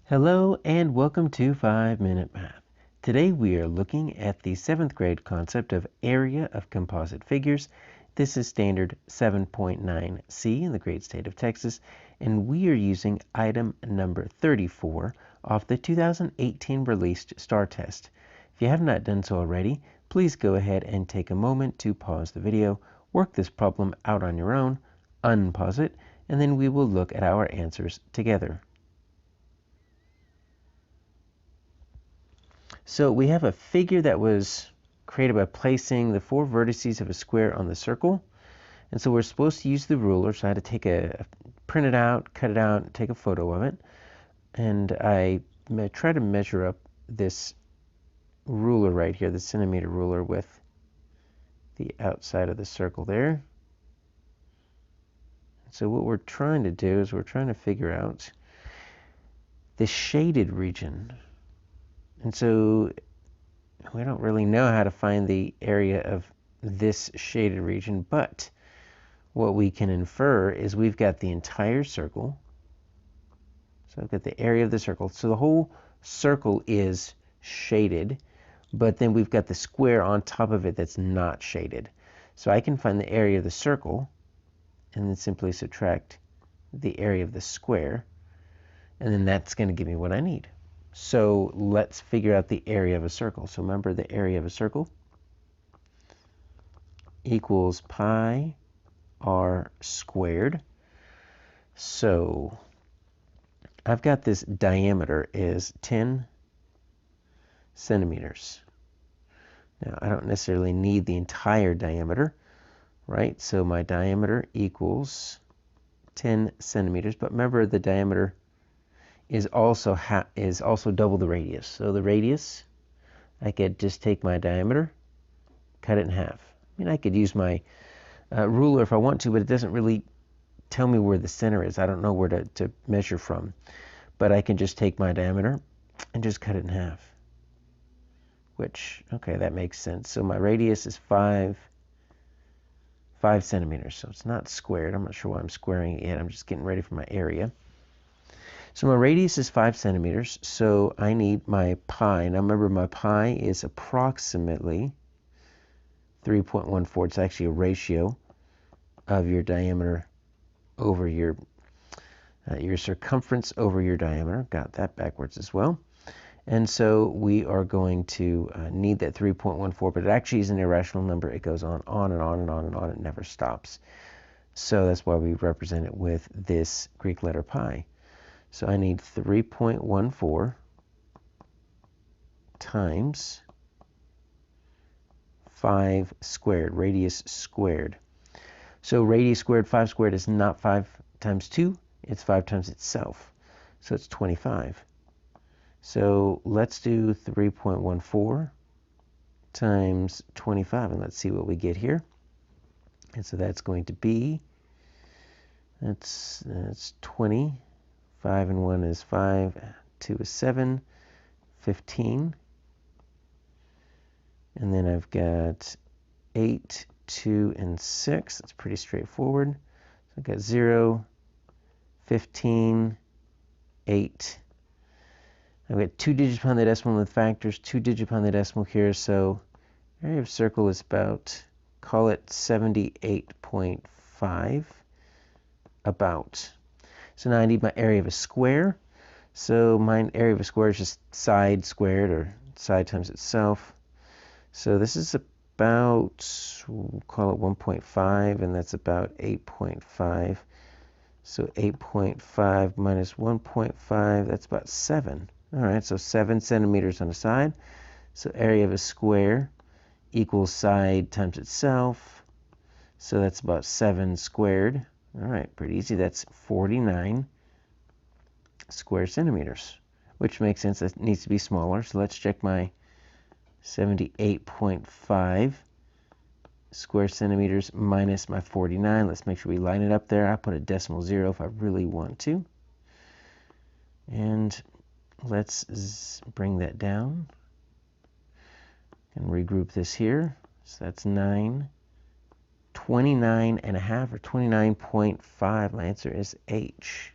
Hello and welcome to 5-Minute Math. Today we are looking at the 7th grade concept of area of composite figures. This is standard 7.9C in the great state of Texas, and we are using item number 34 off the 2018 released STAAR test. If you have not done so already, please go ahead and take a moment to pause the video, work this problem out on your own, unpause it, and then we will look at our answers together. So we have a figure that was created by placing the 4 vertices of a square on the circle. And so we're supposed to use the ruler. So I had to print it out, cut it out, take a photo of it. And I try to measure up this ruler right here, the centimeter ruler, with the outside of the circle there. So what we're trying to do is we're trying to figure out the shaded region. And so we don't really know how to find the area of this shaded region, but what we can infer is we've got the entire circle. So I've got the area of the circle. So the whole circle is shaded, but then we've got the square on top of it that's not shaded. So I can find the area of the circle and then simply subtract the area of the square, and then that's going to give me what I need. So let's figure out the area of a circle. So remember, the area of a circle equals pi r squared. So I've got this diameter is 10 centimeters. Now I don't necessarily need the entire diameter, right? So my diameter equals 10 centimeters, but remember the diameter is also double the radius. So the radius, I could just take my diameter, cut it in half. I mean, I could use my ruler if I want to, but it doesn't really tell me where the center is. I don't know where to measure from. But I can just take my diameter and just cut it in half. Which, okay, that makes sense. So my radius is 5 centimeters. So it's not squared. I'm not sure why I'm squaring it yet. I'm just getting ready for my area. So my radius is 5 centimeters, so I need my pi. Now remember, my pi is approximately 3.14. It's actually a ratio of your diameter over your circumference over your diameter. Got that backwards as well. And so we are going to need that 3.14, but it actually is an irrational number. It goes on and on and on and on. It never stops. So that's why we represent it with this Greek letter pi. So I need 3.14 times 5 squared, radius squared. So radius squared, 5 squared is not 5 times 2, it's 5 times itself. So it's 25. So let's do 3.14 times 25, and let's see what we get here. And so that's going to be, that's 20. 5 and 1 is 5, 2 is 7, 15. And then I've got 8, 2, and 6. That's pretty straightforward. So I've got 0, 15, 8. I've got 2 digits behind the decimal with factors, 2 digits behind the decimal here. So area of circle is about, call it 78.5, about. So now I need my area of a square. So my area of a square is just side squared, or side times itself. So this is about, we'll call it 1.5, and that's about 8.5. So 8.5 minus 1.5, that's about 7. All right, so 7 centimeters on the side. So area of a square equals side times itself. So that's about 7 squared. All right, pretty easy. That's 49 square centimeters, which makes sense. That needs to be smaller. So let's check my 78.5 square centimeters minus my 49. Let's make sure we line it up there. I put a decimal 0 if I really want to. And let's bring that down and regroup this here. So that's 9. 29 and a half, or 29.5. My answer is H.